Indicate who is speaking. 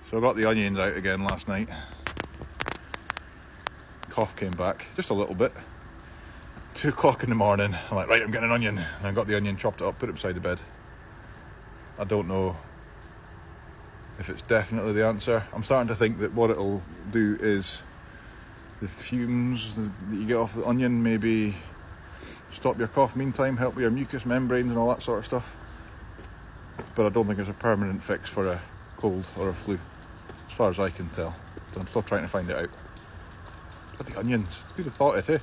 Speaker 1: So I got the onions out again last night. Cough came back, just a little bit. 2 o'clock in the morning, I'm like, right, I'm getting an onion. And I got the onion, chopped it up, put it beside the bed. I don't know if it's definitely the answer. I'm starting to think that what it'll do is the fumes that you get off the onion maybe stop your cough meantime, help with your mucous membranes and all that sort of stuff. But I don't think it's a permanent fix for a cold or a flu, as far as I can tell. But I'm still trying to find it out. But the onions, who'd have thought it, eh?